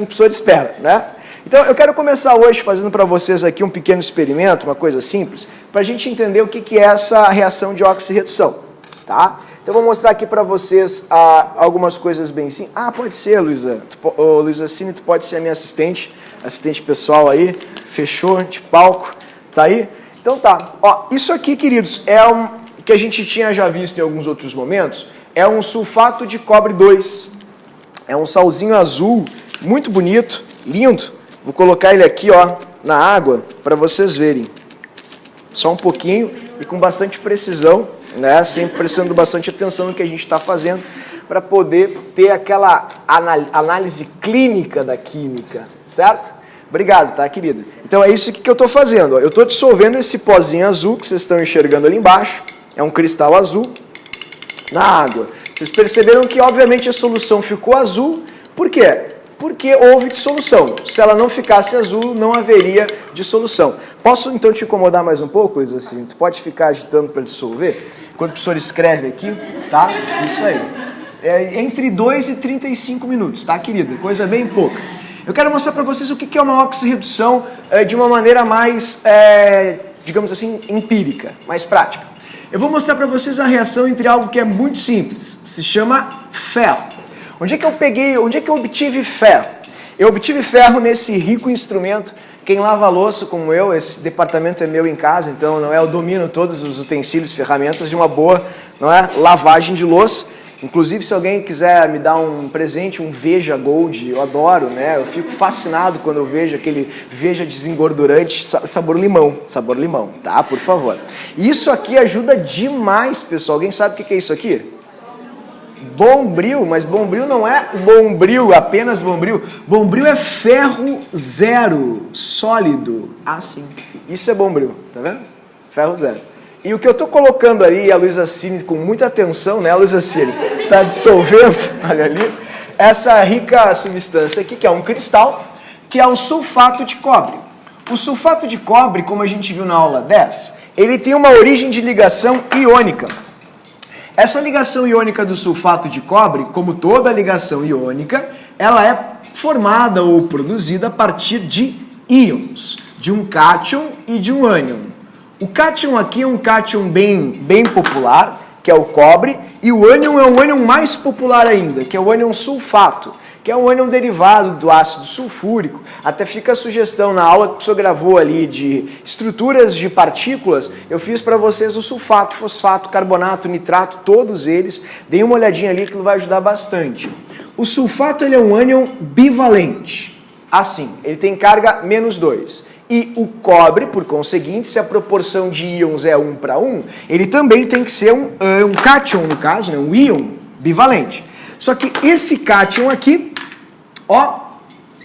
o professor espera, né? Então, eu quero começar hoje fazendo para vocês aqui um pequeno experimento, uma coisa simples, para a gente entender o que é essa reação de oxirredução, tá? Então, eu vou mostrar aqui para vocês algumas coisas bem simples. Ah, pode ser, Luísa. Luísa Cine, tu pode ser a minha assistente pessoal aí, fechou, de palco, tá aí? Então tá, ó, isso aqui, queridos, é que a gente tinha já visto em alguns outros momentos, é um sulfato de cobre 2, é um salzinho azul, muito bonito, lindo. Vou colocar ele aqui, ó, na água, para vocês verem. Só um pouquinho e com bastante precisão, né? Sempre prestando bastante atenção no que a gente está fazendo, para poder ter aquela análise clínica da química, certo? Obrigado, tá, querida? Então é isso aqui que eu estou fazendo. Ó. Eu estou dissolvendo esse pozinho azul que vocês estão enxergando ali embaixo, é um cristal azul, na água. Vocês perceberam que, obviamente, a solução ficou azul. Por quê? Porque houve dissolução. Se ela não ficasse azul, não haveria dissolução. Posso, então, te incomodar mais um pouco, Luísa? Assim, tu pode ficar agitando para dissolver? Enquanto o professor escreve aqui, tá? Isso aí. É entre 2 e 35 minutos, tá, querida? Coisa bem pouca. Eu quero mostrar para vocês o que é uma oxirredução de uma maneira mais, digamos assim, empírica, mais prática. Eu vou mostrar para vocês a reação entre algo que é muito simples. Se chama ferro. Onde é que eu obtive ferro? Eu obtive ferro nesse rico instrumento. Quem lava a louça como eu, esse departamento é meu em casa, então não é, eu domino todos os utensílios, ferramentas de uma boa, não é, lavagem de louça. Inclusive, se alguém quiser me dar um presente, um Veja Gold, eu adoro, né? Eu fico fascinado quando eu vejo aquele Veja desengordurante sabor limão, tá? Por favor. Isso aqui ajuda demais, pessoal. Alguém sabe o que é isso aqui? Bombril, mas Bombril não é Bombril, apenas Bombril. Bombril é ferro zero, sólido. Ah, sim. Isso é Bombril, tá vendo? Ferro zero. E o que eu estou colocando ali, a Luísa Cine, com muita atenção, né, Luísa Cine? Está dissolvendo, olha ali, essa rica substância aqui, que é um cristal, que é o sulfato de cobre. O sulfato de cobre, como a gente viu na aula 10, ele tem uma origem de ligação iônica. Essa ligação iônica do sulfato de cobre, como toda ligação iônica, ela é formada ou produzida a partir de íons, de um cátion e de um ânion. O cátion aqui é um cátion bem popular, que é o cobre, e o ânion é um ânion mais popular ainda, que é o ânion sulfato, que é um ânion derivado do ácido sulfúrico. Até fica a sugestão na aula que o professor gravou ali de estruturas de partículas, eu fiz para vocês o sulfato, fosfato, carbonato, nitrato, todos eles. Deem uma olhadinha ali que vai ajudar bastante. O sulfato ele é um ânion bivalente, assim, ele tem carga -2. E o cobre, por conseguinte, se a proporção de íons é 1 para 1, ele também tem que ser um cátion, no caso, né, um íon bivalente. Só que esse cátion aqui, ó,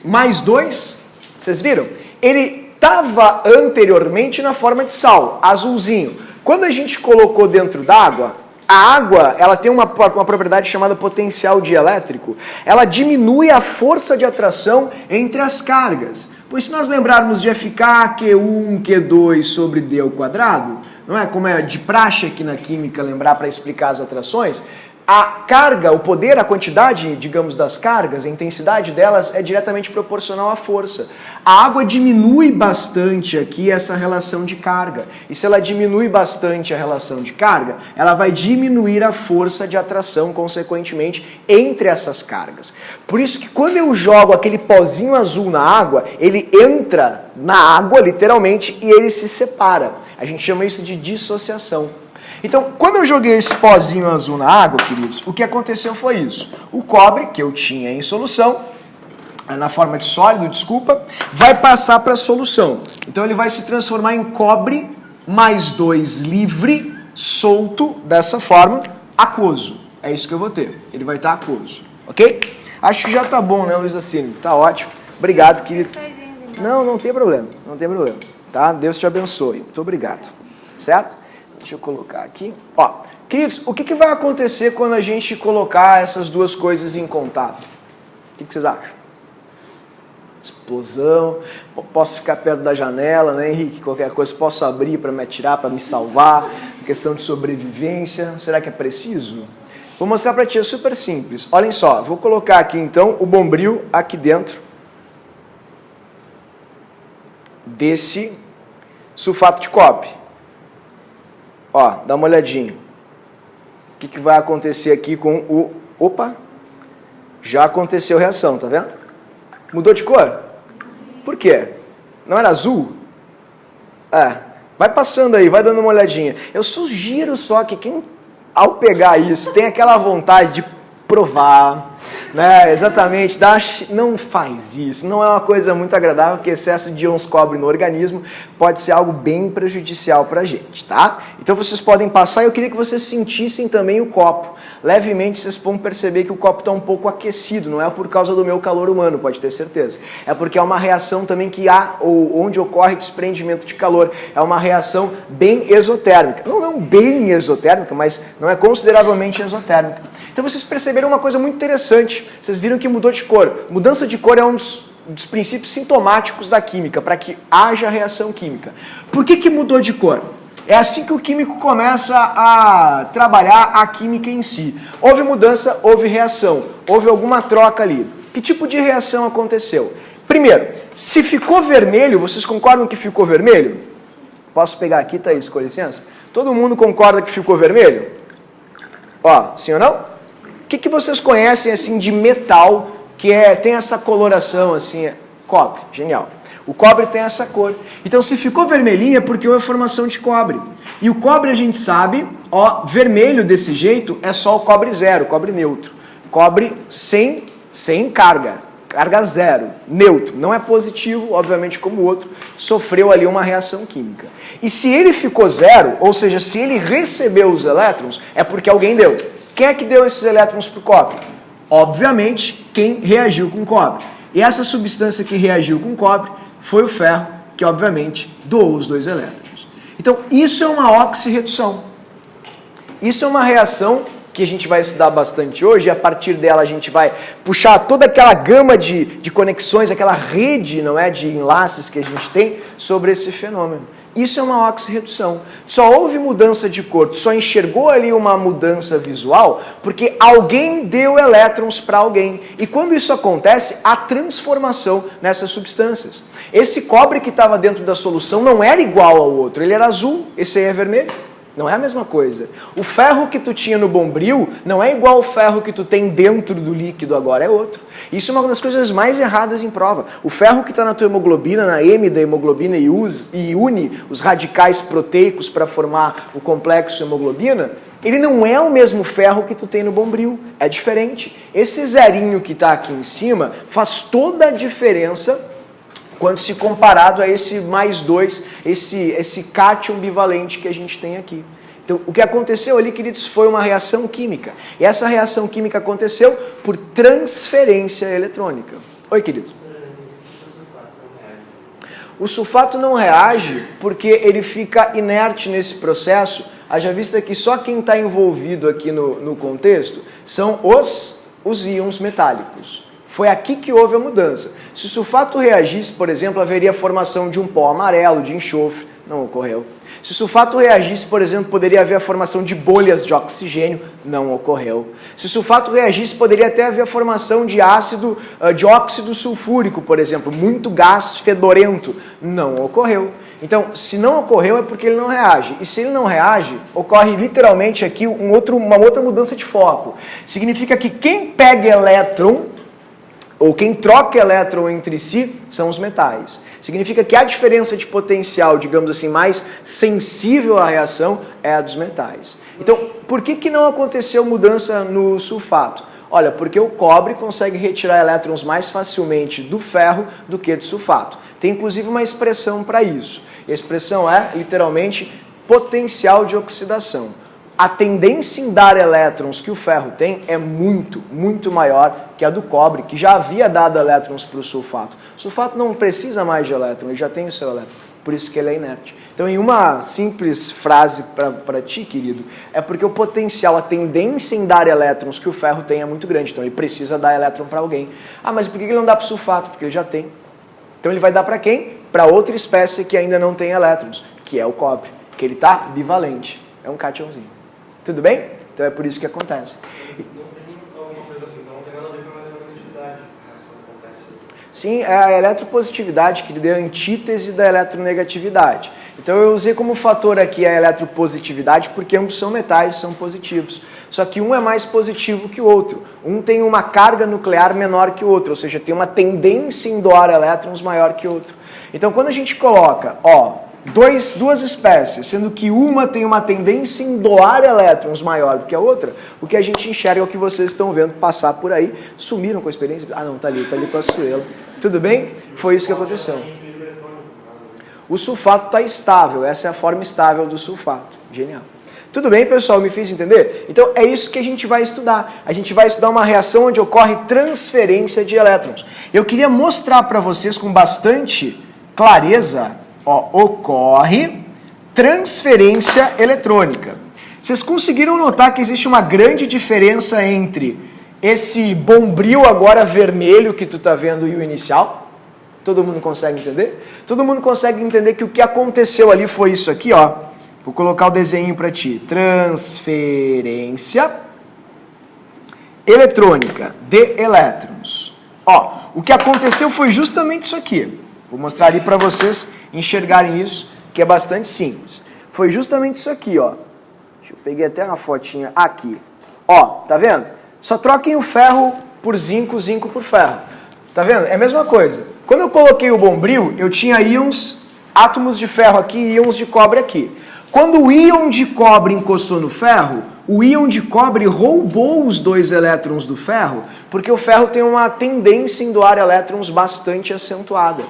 +2, vocês viram? Ele estava anteriormente na forma de sal, azulzinho. Quando a gente colocou dentro d'água, a água ela tem uma propriedade chamada potencial dielétrico. Ela diminui a força de atração entre as cargas. Pois se nós lembrarmos de FK, Q1, Q2 sobre D ao quadrado, não é? Como é de praxe aqui na química lembrar para explicar as atrações, a carga, o poder, a quantidade, digamos, das cargas, a intensidade delas é diretamente proporcional à força. A água diminui bastante aqui essa relação de carga. E se ela diminui bastante a relação de carga, ela vai diminuir a força de atração, consequentemente, entre essas cargas. Por isso que quando eu jogo aquele pozinho azul na água, ele entra na água, literalmente, e ele se separa. A gente chama isso de dissociação. Então, quando eu joguei esse pozinho azul na água, queridos, o que aconteceu foi isso. O cobre, que eu tinha em solução, na forma de sólido, desculpa, vai passar para a solução. Então, ele vai se transformar em cobre +2 livre, solto, dessa forma, aquoso. É isso que eu vou ter. Ele vai estar aquoso, ok? Acho que já tá bom, né, Luísa Cine? Tá ótimo. Obrigado, querido. Não tem problema. Não tem problema. Tá? Deus te abençoe. Muito obrigado. Certo? Deixa eu colocar aqui. Ó, queridos, o que vai acontecer quando a gente colocar essas duas coisas em contato? O que vocês acham? Explosão. Posso ficar perto da janela, né, Henrique? Qualquer coisa posso abrir para me atirar, para me salvar. Questão de sobrevivência. Será que é preciso? Vou mostrar para ti, é super simples. Olhem só, vou colocar aqui então o bombril aqui dentro, desse sulfato de cobre. Ó, dá uma olhadinha. O que vai acontecer aqui com o... Opa! Já aconteceu reação, tá vendo? Mudou de cor? Por quê? Não era azul? Vai passando aí, vai dando uma olhadinha. Eu sugiro só que quem, ao pegar isso, tem aquela vontade de provar, né? Exatamente, não faz isso, não é uma coisa muito agradável, porque excesso de íons cobre no organismo pode ser algo bem prejudicial para a gente, tá? Então vocês podem passar, eu queria que vocês sentissem também o copo. Levemente vocês vão perceber que o copo está um pouco aquecido, não é por causa do meu calor humano, pode ter certeza. É porque é uma reação também que há, ou onde ocorre desprendimento de calor. É uma reação bem exotérmica. Não bem exotérmica, mas não é consideravelmente exotérmica. Então vocês perceberam uma coisa muito interessante. Vocês viram que mudou de cor. Mudança de cor é um dos princípios sintomáticos da química, para que haja reação química. Por que mudou de cor? É assim que o químico começa a trabalhar a química em si. Houve mudança, houve reação, houve alguma troca ali. Que tipo de reação aconteceu? Primeiro, se ficou vermelho, vocês concordam que ficou vermelho? Posso pegar aqui, Thaís, com licença? Todo mundo concorda que ficou vermelho? Ó, sim ou não? O que vocês conhecem assim de metal que tem essa coloração assim? Cobre, genial. O cobre tem essa cor. Então, se ficou vermelhinho é porque houve formação de cobre. E o cobre a gente sabe, ó, vermelho desse jeito é só o cobre zero, cobre neutro. Cobre sem carga, carga zero, neutro. Não é positivo, obviamente, como o outro, sofreu ali uma reação química. E se ele ficou zero, ou seja, se ele recebeu os elétrons, é porque alguém deu. Quem é que deu esses elétrons para o cobre? Obviamente, quem reagiu com o cobre. E essa substância que reagiu com o cobre foi o ferro, que obviamente doou os dois elétrons. Então, isso é uma oxirredução. Isso é uma reação que a gente vai estudar bastante hoje, e a partir dela a gente vai puxar toda aquela gama de conexões, aquela rede, não é, de enlaces que a gente tem sobre esse fenômeno. Isso é uma oxirredução. Só houve mudança de cor, só enxergou ali uma mudança visual porque alguém deu elétrons para alguém. E quando isso acontece, há transformação nessas substâncias. Esse cobre que estava dentro da solução não era igual ao outro, ele era azul, esse aí é vermelho. Não é a mesma coisa. O ferro que tu tinha no bombril não é igual ao ferro que tu tem dentro do líquido agora, é outro. Isso é uma das coisas mais erradas em prova. O ferro que está na tua hemoglobina, na M da hemoglobina e une os radicais proteicos para formar o complexo hemoglobina, ele não é o mesmo ferro que tu tem no bombril, é diferente. Esse zerinho que está aqui em cima faz toda a diferença quando se comparado a esse mais 2, esse cátion bivalente que a gente tem aqui. Então, o que aconteceu ali, queridos, foi uma reação química. E essa reação química aconteceu por transferência eletrônica. Oi, querido. O sulfato não reage porque ele fica inerte nesse processo. Haja vista que só quem está envolvido aqui no contexto são os íons metálicos. Foi aqui que houve a mudança. Se o sulfato reagisse, por exemplo, haveria a formação de um pó amarelo, de enxofre. Não ocorreu. Se o sulfato reagisse, por exemplo, poderia haver a formação de bolhas de oxigênio. Não ocorreu. Se o sulfato reagisse, poderia até haver a formação de óxido sulfúrico, por exemplo. Muito gás fedorento. Não ocorreu. Então, se não ocorreu é porque ele não reage. E se ele não reage, ocorre literalmente aqui uma outra mudança de foco. Significa que quem pega elétron ou quem troca elétron entre si são os metais. Significa que a diferença de potencial, digamos assim, mais sensível à reação é a dos metais. Então, por que não aconteceu mudança no sulfato? Olha, porque o cobre consegue retirar elétrons mais facilmente do ferro do que do sulfato. Tem inclusive uma expressão para isso. E a expressão é, literalmente, potencial de oxidação. A tendência em dar elétrons que o ferro tem é muito, muito maior que a do cobre, que já havia dado elétrons para o sulfato. O sulfato não precisa mais de elétron, ele já tem o seu elétron, por isso que ele é inerte. Então, em uma simples frase para ti, querido, é porque o potencial, a tendência em dar elétrons que o ferro tem é muito grande, então ele precisa dar elétron para alguém. Ah, mas por que ele não dá para o sulfato? Porque ele já tem. Então ele vai dar para quem? Para outra espécie que ainda não tem elétrons, que é o cobre, que ele está bivalente, é um cátionzinho. Tudo bem? Então é por isso que acontece. Sim, é a eletropositividade que deu a antítese da eletronegatividade. Então eu usei como fator aqui a eletropositividade porque ambos são metais, são positivos. Só que um é mais positivo que o outro. Um tem uma carga nuclear menor que o outro, ou seja, tem uma tendência em doar elétrons maior que o outro. Então quando a gente coloca, duas espécies, sendo que uma tem uma tendência em doar elétrons maior do que a outra, o que a gente enxerga é o que vocês estão vendo passar por aí. Sumiram com a experiência? Ah não, tá ali com a Suela. Tudo bem? Foi isso que aconteceu. O sulfato está estável, essa é a forma estável do sulfato. Genial. Tudo bem, pessoal? Me fiz entender? Então é isso que a gente vai estudar. A gente vai estudar uma reação onde ocorre transferência de elétrons. Eu queria mostrar para vocês com bastante clareza, ocorre transferência eletrônica. Vocês conseguiram notar que existe uma grande diferença entre esse bombril agora vermelho que tu está vendo e o inicial? Todo mundo consegue entender? Todo mundo consegue entender que o que aconteceu ali foi isso aqui, ó. Vou colocar o desenho para ti. Transferência eletrônica de elétrons. O que aconteceu foi justamente isso aqui. Vou mostrar ali para vocês enxergarem isso, que é bastante simples. Foi justamente isso aqui, ó. Deixa eu peguei até uma fotinha aqui. Tá vendo? Só troquem o ferro por zinco, zinco por ferro. Tá vendo? É a mesma coisa. Quando eu coloquei o bombril, eu tinha átomos de ferro aqui e íons de cobre aqui. Quando o íon de cobre encostou no ferro, o íon de cobre roubou os 2 elétrons do ferro, porque o ferro tem uma tendência em doar elétrons bastante acentuada.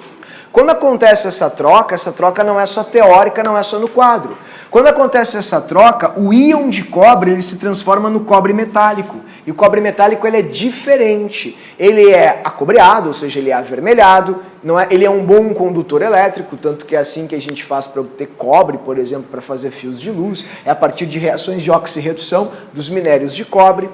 Quando acontece essa troca não é só teórica, não é só no quadro. Quando acontece essa troca, o íon de cobre ele se transforma no cobre metálico. E o cobre metálico ele é diferente. Ele é acobreado, ou seja, ele é avermelhado. Ele é um bom condutor elétrico, tanto que é assim que a gente faz para obter cobre, por exemplo, para fazer fios de luz. É a partir de reações de oxirredução dos minérios de cobre.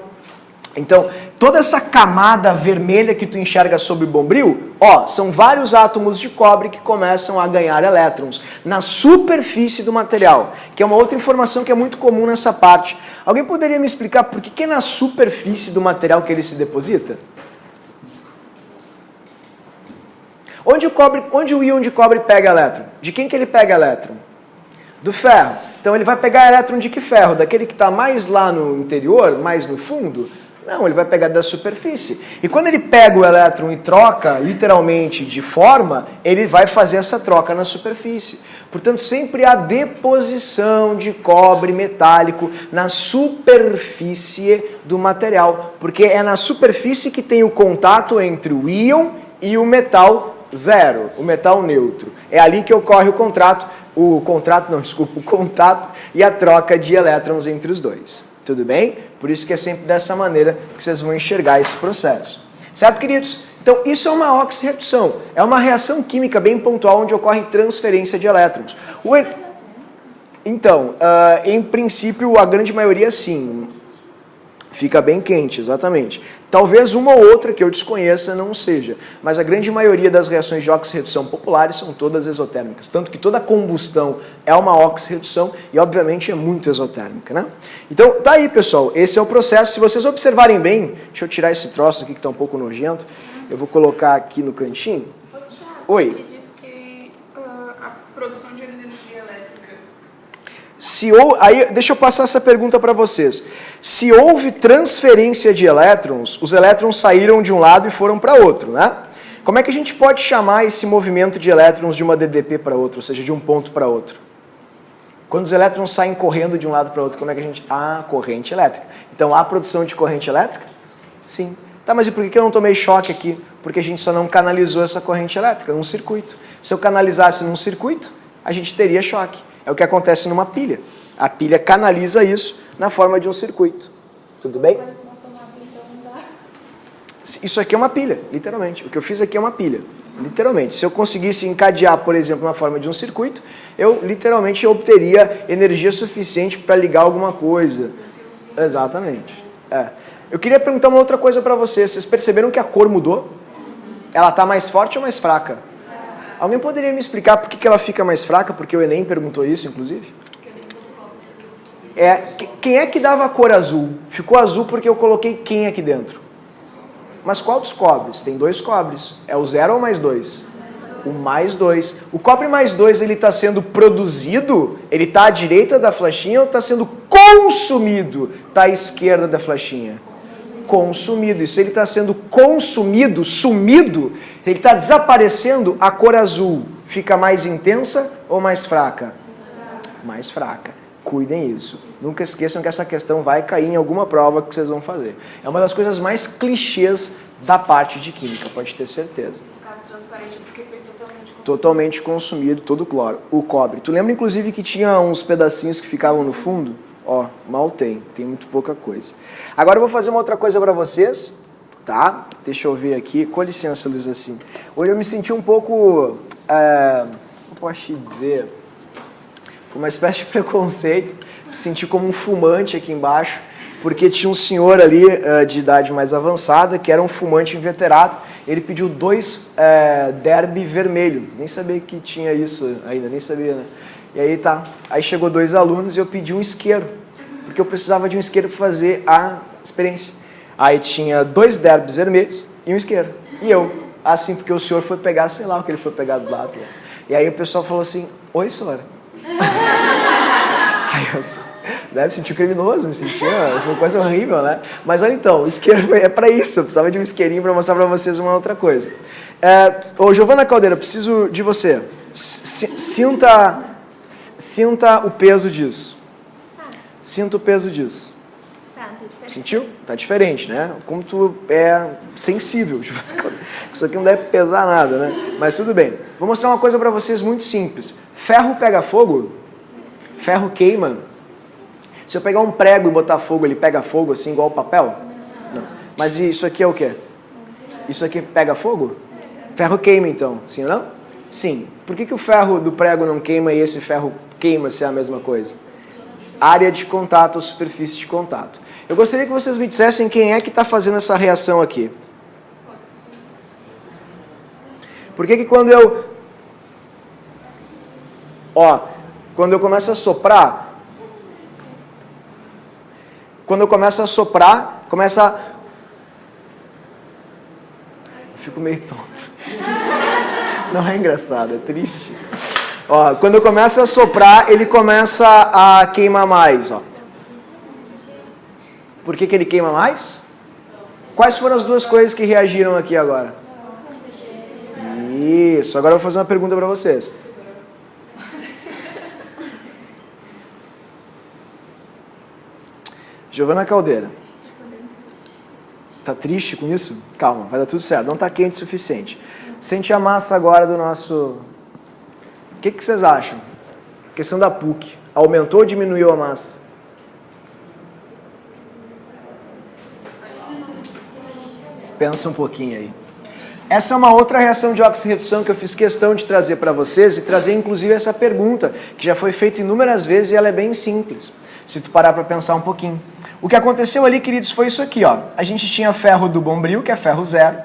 Então, toda essa camada vermelha que tu enxerga sobre o bombril, são vários átomos de cobre que começam a ganhar elétrons na superfície do material, que é uma outra informação que é muito comum nessa parte. Alguém poderia me explicar por que é na superfície do material que ele se deposita? Onde o íon de cobre pega elétron? De quem que ele pega elétron? Do ferro. Então ele vai pegar elétron de que ferro? Daquele que está mais lá no interior, mais no fundo? Não, ele vai pegar da superfície. E quando ele pega o elétron e troca, literalmente, de forma, ele vai fazer essa troca na superfície. Portanto, sempre há deposição de cobre metálico na superfície do material. Porque é na superfície que tem o contato entre o íon e o metal zero, o metal neutro. É ali que ocorre o contato e a troca de elétrons entre os dois. Tudo bem? Por isso que é sempre dessa maneira que vocês vão enxergar esse processo. Certo, queridos? Então, isso é uma oxirredução. É uma reação química bem pontual onde ocorre transferência de elétrons. Então, em princípio, a grande maioria sim. Fica bem quente, exatamente. Talvez uma ou outra que eu desconheça não seja, mas a grande maioria das reações de oxirredução populares são todas exotérmicas. Tanto que toda combustão é uma oxirredução e, obviamente, é muito exotérmica, né? Então, tá aí, pessoal. Esse é o processo. Se vocês observarem bem, deixa eu tirar esse troço aqui que está um pouco nojento. Eu vou colocar aqui no cantinho. Oi. Ele disse que a produção de energia elétrica... Aí, deixa eu passar essa pergunta para vocês. Se houve transferência de elétrons, os elétrons saíram de um lado e foram para outro, né? Como é que a gente pode chamar esse movimento de elétrons de uma DDP para outra, ou seja, de um ponto para outro? Quando os elétrons saem correndo de um lado para outro, como é que a gente... corrente elétrica. Então, há produção de corrente elétrica? Sim. Tá, mas e por que eu não tomei choque aqui? Porque a gente só não canalizou essa corrente elétrica num circuito. Se eu canalizasse num circuito, a gente teria choque. É o que acontece numa pilha. A pilha canaliza isso na forma de um circuito. Tudo bem? Isso aqui é uma pilha, literalmente. O que eu fiz aqui é uma pilha, literalmente. Se eu conseguisse encadear, por exemplo, na forma de um circuito, eu literalmente obteria energia suficiente para ligar alguma coisa. Exatamente. Eu queria perguntar uma outra coisa para vocês. Vocês perceberam que a cor mudou? Ela está mais forte ou mais fraca? Alguém poderia me explicar por que ela fica mais fraca? Porque o Enem perguntou isso, inclusive. Quem é que dava a cor azul? Ficou azul porque eu coloquei quem aqui dentro? Mas qual dos cobres? Tem 2 cobres. É o 0 ou mais 2? O mais 2. O cobre mais 2, ele está sendo produzido? Ele está à direita da flechinha ou está sendo consumido? Está à esquerda da flechinha. Consumido. E se ele está sendo consumido, sumido, ele está desaparecendo, a cor azul fica mais intensa ou mais fraca? Mais fraca. Cuidem isso. Nunca esqueçam que essa questão vai cair em alguma prova que vocês vão fazer. É uma das coisas mais clichês da parte de química, pode ter certeza. No caso transparente, porque foi totalmente consumido, todo o cloro. O cobre. Tu lembra, inclusive, que tinha uns pedacinhos que ficavam no fundo? Ó, mal tem muito pouca coisa. Agora eu vou fazer uma outra coisa para vocês, tá? Deixa eu ver aqui. Com licença, Luiz, assim. Hoje eu me senti um pouco, não posso te dizer, foi uma espécie de preconceito. Me senti como um fumante aqui embaixo, porque tinha um senhor ali de idade mais avançada, que era um fumante inveterado. Ele pediu 2 derby vermelho. Nem sabia que tinha isso ainda, nem sabia, né? E aí tá. Aí chegou 2 alunos e eu pedi um isqueiro, porque eu precisava de um isqueiro para fazer a experiência. Aí tinha 2 derbys vermelhos e um isqueiro. E eu, assim, porque o senhor foi pegar, sei lá o que ele foi pegar do lado. E aí o pessoal falou assim, oi, senhora. Aí eu deve sentir criminoso, me sentia uma coisa horrível, né? Mas olha então, o isqueiro é para isso, eu precisava de um isqueirinho para mostrar para vocês uma outra coisa. Ô, Giovana Caldeira, preciso de você. Sinta o peso disso. Sinta o peso disso. Sentiu? Tá diferente, né? Como tu é sensível. Isso aqui não deve pesar nada, né? Mas tudo bem. Vou mostrar uma coisa para vocês muito simples. Ferro pega fogo? Ferro queima? Se eu pegar um prego e botar fogo, ele pega fogo assim, igual o papel? Não. Mas isso aqui é o quê? Isso aqui pega fogo? Ferro queima, então. Sim ou não? Sim. Por que o ferro do prego não queima e esse ferro queima se é a mesma coisa? Área de contato ou superfície de contato. Eu gostaria que vocês me dissessem quem é que está fazendo essa reação aqui. Por que quando eu... quando eu começo a soprar... Quando eu começo a soprar, começa... Eu fico meio tonto. Não é engraçado, é triste. Quando eu começo a soprar, ele começa a queimar mais. Por que ele queima mais? Quais foram as 2 coisas que reagiram aqui agora? Isso, agora eu vou fazer uma pergunta para vocês. Giovana Caldeira. Tá triste com isso? Calma, vai dar tudo certo. Não tá quente o suficiente. Sente a massa agora do nosso... O que vocês acham? Questão da PUC. Aumentou ou diminuiu a massa? Pensa um pouquinho aí. Essa é uma outra reação de oxirredução que eu fiz questão de trazer para vocês e trazer inclusive essa pergunta, que já foi feita inúmeras vezes e ela é bem simples, se tu parar para pensar um pouquinho. O que aconteceu ali, queridos, foi isso aqui, ó. A gente tinha ferro do bombril, que é ferro 0,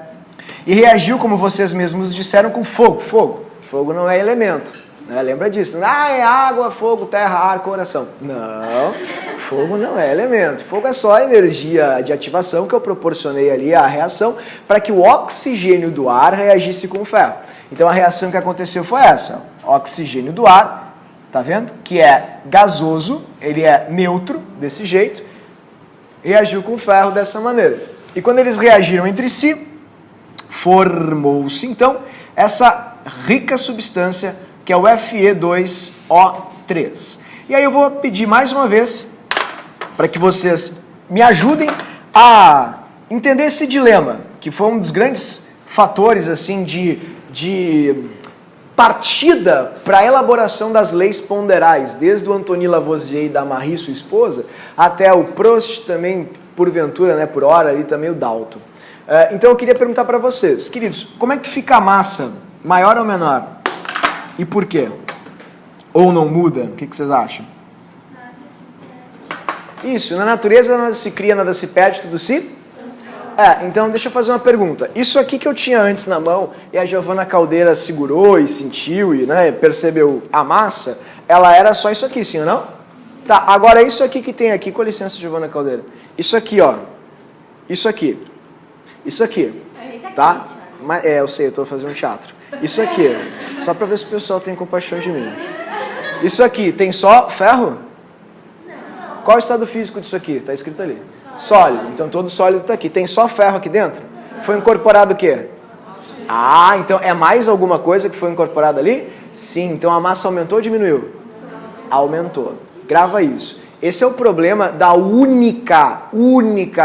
e reagiu, como vocês mesmos disseram, com fogo. Fogo não é elemento, né? Lembra disso? É água, fogo, terra, ar, coração. Não, fogo não é elemento. Fogo é só a energia de ativação que eu proporcionei ali à reação para que o oxigênio do ar reagisse com o ferro. Então a reação que aconteceu foi essa. Oxigênio do ar, tá vendo? Que é gasoso, ele é neutro, desse jeito, reagiu com o ferro dessa maneira. E quando eles reagiram entre si, formou-se então essa rica substância que é o Fe2O3. E aí eu vou pedir mais uma vez para que vocês me ajudem a entender esse dilema, que foi um dos grandes fatores assim de partida para a elaboração das leis ponderais, desde o Antoni Lavoisier e da Marie, sua esposa, até o Prost também, porventura, né, por hora, ali também o Dalton. Então eu queria perguntar para vocês, queridos, como é que fica a massa? Maior ou menor? E por quê? Ou não muda? O que vocês acham? Isso, na natureza nada se cria, nada se perde, tudo se... então deixa eu fazer uma pergunta. Isso aqui que eu tinha antes na mão e a Giovana Caldeira segurou e sentiu e percebeu a massa, ela era só isso aqui, sim ou não? Tá, agora isso aqui que tem aqui, com licença, Giovana Caldeira. Isso aqui, ó. Isso aqui Isso aqui, tá? Mas, eu sei, eu estou fazendo teatro. Isso aqui, só para ver se o pessoal tem compaixão de mim. Isso aqui, tem só ferro? Qual é o estado físico disso aqui? Está escrito ali. Sólido. Então todo sólido está aqui. Tem só ferro aqui dentro? Foi incorporado o quê? Ah, então é mais alguma coisa que foi incorporada ali? Sim. Então a massa aumentou ou diminuiu? Aumentou. Grava isso. Esse é o problema da única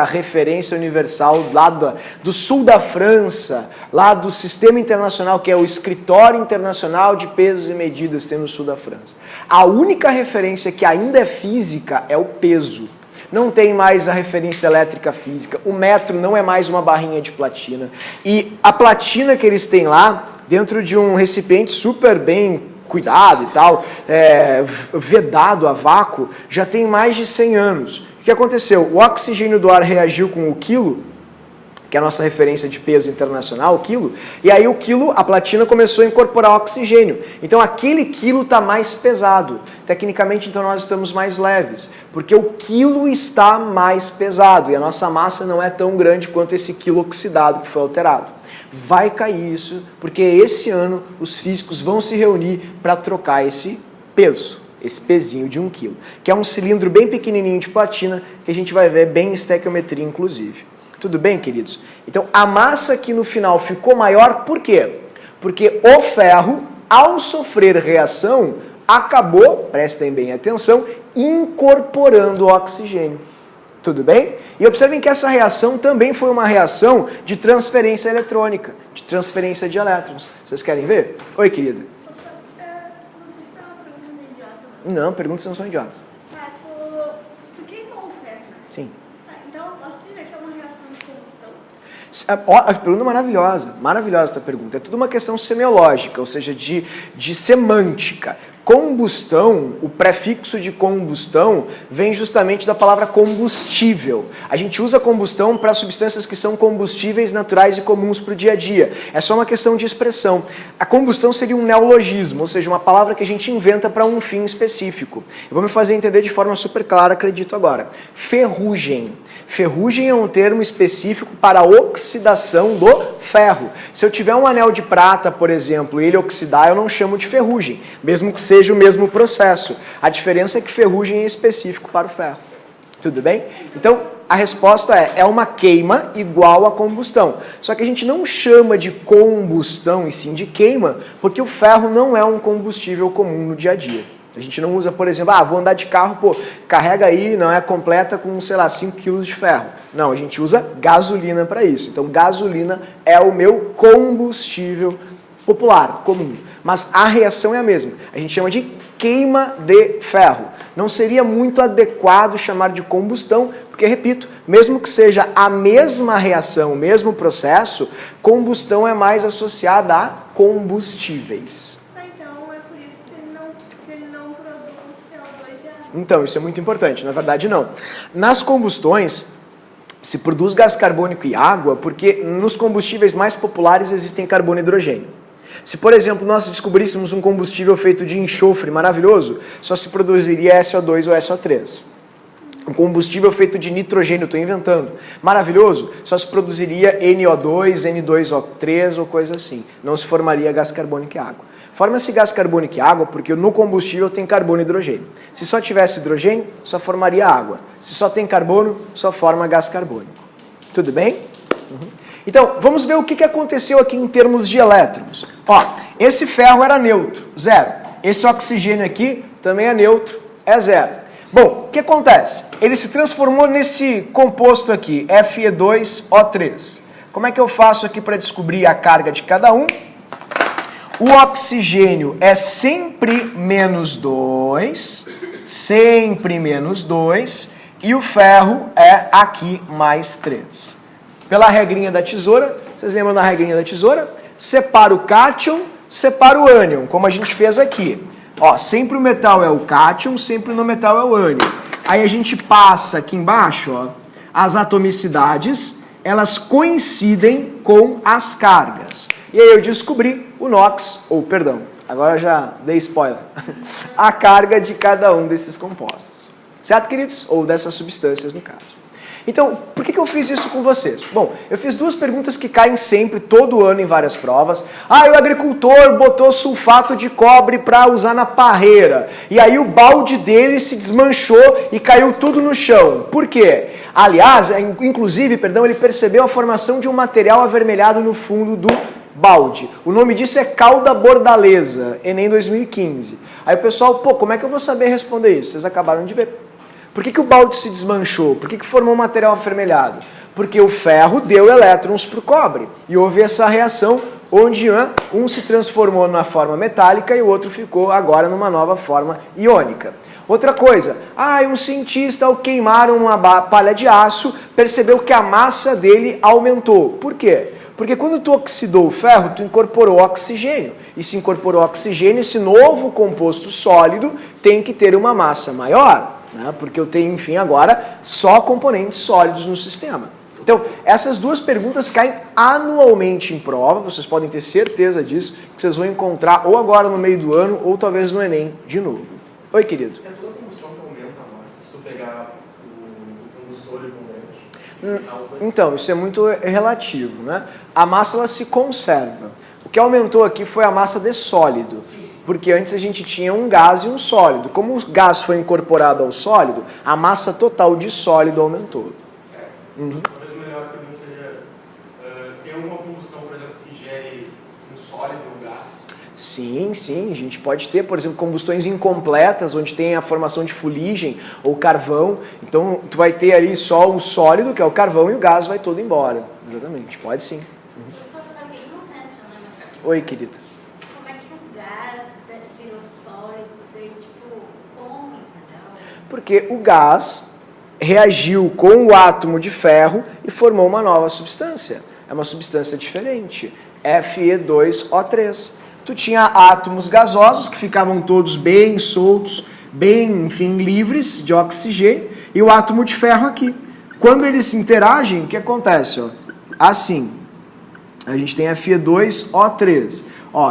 referência universal lá do sul da França, lá do sistema internacional, que é o Escritório Internacional de Pesos e Medidas, tem no sul da França. A única referência que ainda é física é o peso. Não tem mais a referência elétrica física, o metro não é mais uma barrinha de platina. E a platina que eles têm lá, dentro de um recipiente super bem cuidado e tal, vedado a vácuo, já tem mais de 100 anos. O que aconteceu? O oxigênio do ar reagiu com o quilo, que é a nossa referência de peso internacional, o quilo, e aí o quilo, a platina começou a incorporar oxigênio. Então aquele quilo está mais pesado. Tecnicamente, então, nós estamos mais leves, porque o quilo está mais pesado e a nossa massa não é tão grande quanto esse quilo oxidado que foi alterado. Vai cair isso, porque esse ano os físicos vão se reunir para trocar esse peso, esse pezinho de 1 kg, que é um cilindro bem pequenininho de platina, que a gente vai ver bem em estequiometria, inclusive. Tudo bem, queridos? Então, a massa aqui no final ficou maior, por quê? Porque o ferro, ao sofrer reação, acabou, prestem bem atenção, incorporando o oxigênio. Tudo bem? E observem que essa reação também foi uma reação de transferência eletrônica, de transferência de elétrons. Vocês querem ver? Oi, querida. Não, perguntas não são idiotas. Tu queimou o ferro. Sim. Então, posso dizer que é uma reação de combustão? A pergunta é maravilhosa, maravilhosa essa pergunta. É tudo uma questão semiológica, ou seja, de semântica. Combustão, o prefixo de combustão, vem justamente da palavra combustível. A gente usa combustão para substâncias que são combustíveis naturais e comuns para o dia a dia. É só uma questão de expressão. A combustão seria um neologismo, ou seja, uma palavra que a gente inventa para um fim específico. Eu vou me fazer entender de forma super clara, acredito agora. Ferrugem. Ferrugem é um termo específico para a oxidação do ferro. Se eu tiver um anel de prata, por exemplo, e ele oxidar, eu não chamo de ferrugem, mesmo que seja o mesmo processo. A diferença é que ferrugem é específico para o ferro. Tudo bem? Então, a resposta é uma queima igual a combustão. Só que a gente não chama de combustão e sim de queima, porque o ferro não é um combustível comum no dia a dia. A gente não usa, por exemplo, vou andar de carro, carrega aí, não é completa com, 5 quilos de ferro. Não, a gente usa gasolina para isso. Então, gasolina é o meu combustível popular, comum. Mas a reação é a mesma. A gente chama de queima de ferro. Não seria muito adequado chamar de combustão, porque, repito, mesmo que seja a mesma reação, o mesmo processo, combustão é mais associada a combustíveis. Então, é por isso que ele não produz CO2 e água. Então, isso é muito importante. Na verdade, não. Nas combustões, se produz gás carbônico e água, porque nos combustíveis mais populares existem carbono e hidrogênio. Se, por exemplo, nós descobríssemos um combustível feito de enxofre maravilhoso, só se produziria SO2 ou SO3. Um combustível feito de nitrogênio, estou inventando, maravilhoso, só se produziria NO2, N2O3 ou coisa assim. Não se formaria gás carbônico e água. Forma-se gás carbônico e água porque no combustível tem carbono e hidrogênio. Se só tivesse hidrogênio, só formaria água. Se só tem carbono, só forma gás carbônico. Tudo bem? Então, vamos ver o que aconteceu aqui em termos de elétrons. Esse ferro era neutro, 0. Esse oxigênio aqui também é neutro, é 0. Bom, o que acontece? Ele se transformou nesse composto aqui, Fe2O3. Como é que eu faço aqui para descobrir a carga de cada um? O oxigênio é sempre menos 2, e o ferro é aqui mais 3. Pela regrinha da tesoura, vocês lembram da regrinha da tesoura? Separa o cátion, separa o ânion, como a gente fez aqui. Sempre o metal é o cátion, sempre no metal é o ânion. Aí a gente passa aqui embaixo, as atomicidades, elas coincidem com as cargas. E aí eu descobri o NOx, agora eu já dei spoiler, a carga de cada um desses compostos. Certo, queridos? Ou dessas substâncias, no caso. Então, por que eu fiz isso com vocês? Bom, eu fiz duas perguntas que caem sempre, todo ano em várias provas. Ah, o agricultor botou sulfato de cobre para usar na parreira. E aí o balde dele se desmanchou e caiu tudo no chão. Por quê? Aliás, inclusive, ele percebeu a formação de um material avermelhado no fundo do balde. O nome disso é cauda bordaleza, Enem 2015. Aí o pessoal, como é que eu vou saber responder isso? Vocês acabaram de ver. Por que o balde se desmanchou? Por que formou um material avermelhado? Porque o ferro deu elétrons para o cobre. E houve essa reação onde um se transformou na forma metálica e o outro ficou agora numa nova forma iônica. Outra coisa, um cientista ao queimar uma palha de aço percebeu que a massa dele aumentou. Por quê? Porque quando tu oxidou o ferro, tu incorporou oxigênio. E se incorporou oxigênio, esse novo composto sólido tem que ter uma massa maior. Porque eu tenho, enfim, agora só componentes sólidos no sistema. Então, essas duas perguntas caem anualmente em prova, vocês podem ter certeza disso, que vocês vão encontrar ou agora no meio do ano, ou talvez no Enem de novo. Oi, querido. É toda a combustão que aumenta a massa, se tu pegar o combustor e o combustor. Então, isso é muito relativo, né? A massa, ela se conserva. O que aumentou aqui foi a massa de sólido. Porque antes a gente tinha um gás e um sólido. Como o gás foi incorporado ao sólido, a massa total de sólido aumentou. Talvez o melhor caminho seja ter uma combustão, por exemplo, que gere um sólido, um gás. Sim, a gente pode ter, por exemplo, combustões incompletas, onde tem a formação de fuligem ou carvão. Então, tu vai ter ali só o sólido, que é o carvão, e o gás vai todo embora. Exatamente, pode sim. Oi, querida. Porque o gás reagiu com o átomo de ferro e formou uma nova substância. É uma substância diferente, Fe2O3. Tu tinha átomos gasosos que ficavam todos bem soltos, bem, enfim, livres de oxigênio, e o átomo de ferro aqui. Quando eles interagem, o que acontece? Assim, a gente tem Fe2O3.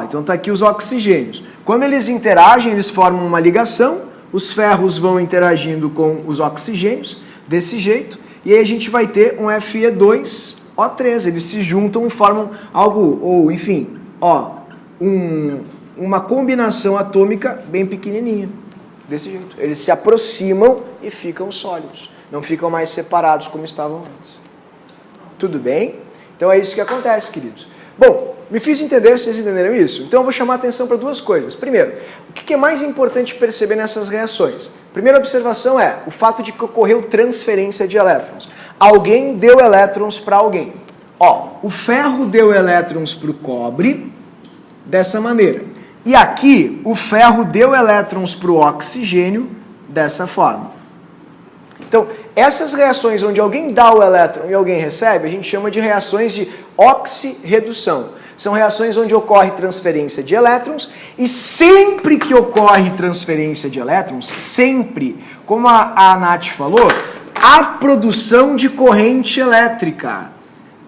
Então tá aqui os oxigênios. Quando eles interagem, eles formam uma ligação, os ferros vão interagindo com os oxigênios, desse jeito, e aí a gente vai ter um Fe2O3. Eles se juntam e formam algo, ou enfim, uma combinação atômica bem pequenininha, desse jeito. Eles se aproximam e ficam sólidos, não ficam mais separados como estavam antes. Tudo bem? Então é isso que acontece, queridos. Bom, me fiz entender, vocês entenderam isso? Então eu vou chamar a atenção para duas coisas. Primeiro, o que é mais importante perceber nessas reações? Primeira observação é o fato de que ocorreu transferência de elétrons. Alguém deu elétrons para alguém. O ferro deu elétrons para o cobre dessa maneira. E aqui, o ferro deu elétrons para o oxigênio dessa forma. Então, essas reações onde alguém dá o elétron e alguém recebe, a gente chama de reações de oxirredução. São reações onde ocorre transferência de elétrons e sempre que ocorre transferência de elétrons, sempre, como a Nath falou, há produção de corrente elétrica.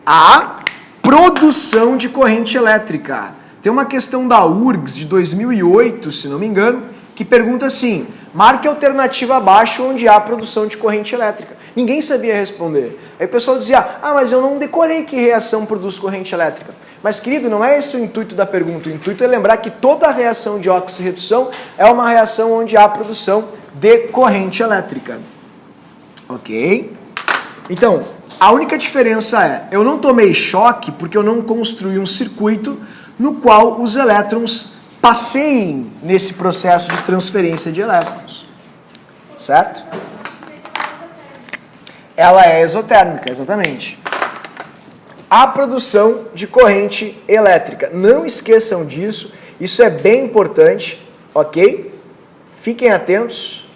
Há produção de corrente elétrica. Tem uma questão da URGS de 2008, se não me engano, que pergunta assim: marque a alternativa abaixo onde há produção de corrente elétrica. Ninguém sabia responder. Aí o pessoal dizia: mas eu não decorei que reação produz corrente elétrica. Mas, querido, não é esse o intuito da pergunta. O intuito é lembrar que toda reação de oxirredução é uma reação onde há produção de corrente elétrica. Ok? Então, a única diferença é, eu não tomei choque porque eu não construí um circuito no qual os elétrons passeiem nesse processo de transferência de elétrons. Certo? Ela é exotérmica, exatamente. A produção de corrente elétrica. Não esqueçam disso, isso é bem importante, ok? Fiquem atentos.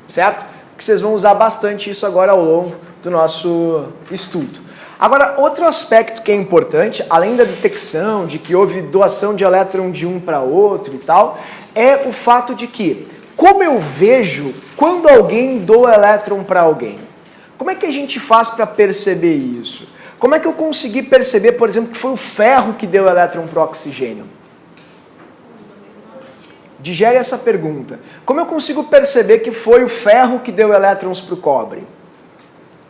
Certo? Porque vocês vão usar bastante isso agora ao longo do nosso estudo. Agora, outro aspecto que é importante, além da detecção de que houve doação de elétron de um para outro e tal, é o fato de que, como eu vejo quando alguém doa elétron para alguém? Como é que a gente faz para perceber isso? Como é que eu consegui perceber, por exemplo, que foi o ferro que deu elétron para o oxigênio? digere essa pergunta. Como eu consigo perceber que foi o ferro que deu elétrons para o cobre?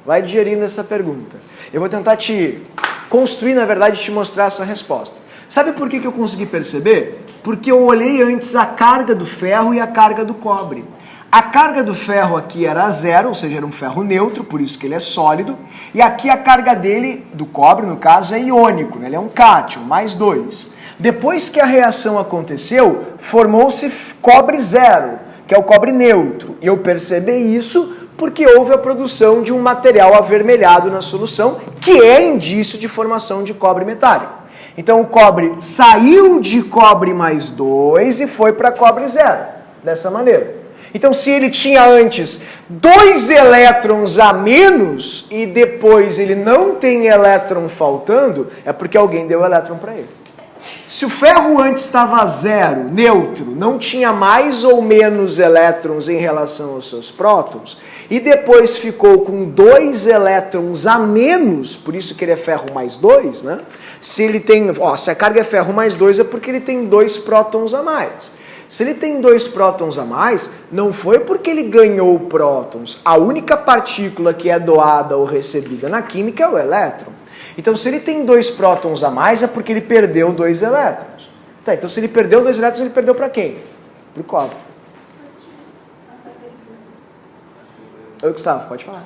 Vai digerindo essa pergunta. Eu vou tentar te construir, na verdade, te mostrar essa resposta. Sabe por que eu consegui perceber? Porque eu olhei antes a carga do ferro e a carga do cobre. A carga do ferro aqui era zero, ou seja, era um ferro neutro, por isso que ele é sólido. E aqui a carga dele, do cobre no caso, é iônico, né? Ele é um cátion, mais 2. Depois que a reação aconteceu, formou-se cobre zero, que é o cobre neutro. E eu percebi isso porque houve a produção de um material avermelhado na solução, que é indício de formação de cobre metálico. Então o cobre saiu de cobre mais 2 e foi para cobre zero, dessa maneira. Então se ele tinha antes 2 elétrons a menos e depois ele não tem elétron faltando, é porque alguém deu elétron para ele. Se o ferro antes estava zero, neutro, não tinha mais ou menos elétrons em relação aos seus prótons, e depois ficou com 2 elétrons a menos, por isso que ele é ferro mais 2, né? Se ele tem, se a carga é ferro mais 2 é porque ele tem 2 prótons a mais. Se ele tem 2 prótons a mais, não foi porque ele ganhou prótons. A única partícula que é doada ou recebida na química é o elétron. Então, se ele tem 2 prótons a mais, é porque ele perdeu 2 elétrons. Tá, então, se ele perdeu 2 elétrons, ele perdeu para quem? Para o cobre. Oi, Gustavo, pode falar.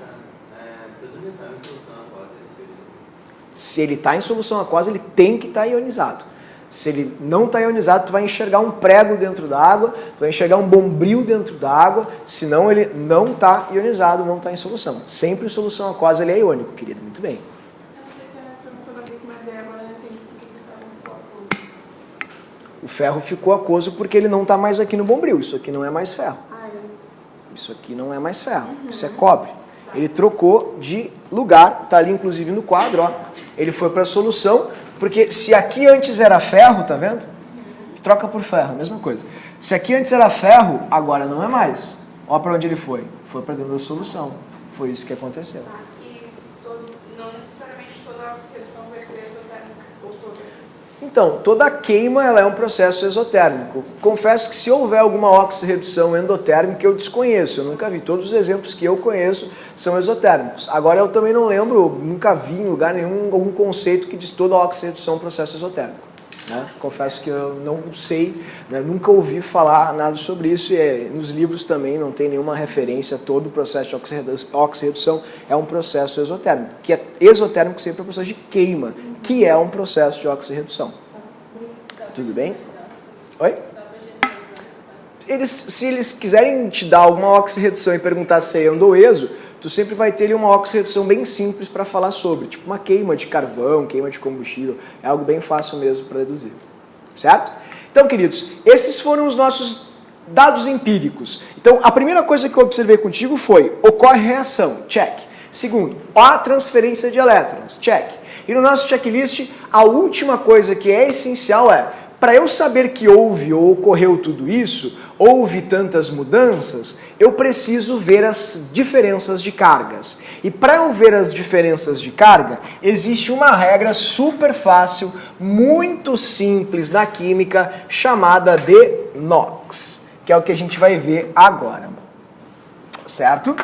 Se ele está em solução aquosa, ele tem que estar ionizado. Se ele não está ionizado, tu vai enxergar um prego dentro da água, tu vai enxergar um bombril dentro da água, senão ele não está ionizado, não está em solução. Sempre em solução aquosa ele é iônico, querido. Muito bem. O ferro ficou aquoso porque ele não está mais aqui no bombril. Isso aqui não é mais ferro. Isso aqui não é mais ferro. Isso é cobre. Ele trocou de lugar, está ali inclusive no quadro, ó. Ele foi para a solução, porque se aqui antes era ferro, tá vendo? Troca por ferro, mesma coisa. Se aqui antes era ferro, agora não é mais. Olha para onde ele foi. Foi para dentro da solução. Foi isso que aconteceu. Não necessariamente toda a oxidação vai ser exotérmica, ou toda. Então, toda queima ela é um processo exotérmico. Confesso que se houver alguma oxirredução endotérmica, eu desconheço, eu nunca vi. Todos os exemplos que eu conheço são exotérmicos. Agora, eu também não lembro, nunca vi em lugar nenhum algum conceito que diz toda oxirredução é um processo exotérmico. Né? Confesso que eu não sei, né? Nunca ouvi falar nada sobre isso e nos livros também não tem nenhuma referência. Todo o processo de oxirredução é um processo exotérmico, que é exotérmico sempre é um processo de queima, que é um processo de oxirredução. Tudo bem? Oi? Se eles quiserem te dar alguma oxirredução e perguntar se é endo ou exo, tu sempre vai ter uma oxirredução bem simples para falar sobre, tipo uma queima de carvão, queima de combustível, é algo bem fácil mesmo para deduzir, certo? Então, queridos, esses foram os nossos dados empíricos. Então, a primeira coisa que eu observei contigo foi, ocorre reação, check. Segundo, há transferência de elétrons, check. E no nosso checklist, a última coisa que é essencial é, para eu saber que houve ou ocorreu tudo isso, houve tantas mudanças, eu preciso ver as diferenças de cargas. E para eu ver as diferenças de carga, existe uma regra super fácil, muito simples na química, chamada de NOx, que é o que a gente vai ver agora. Certo?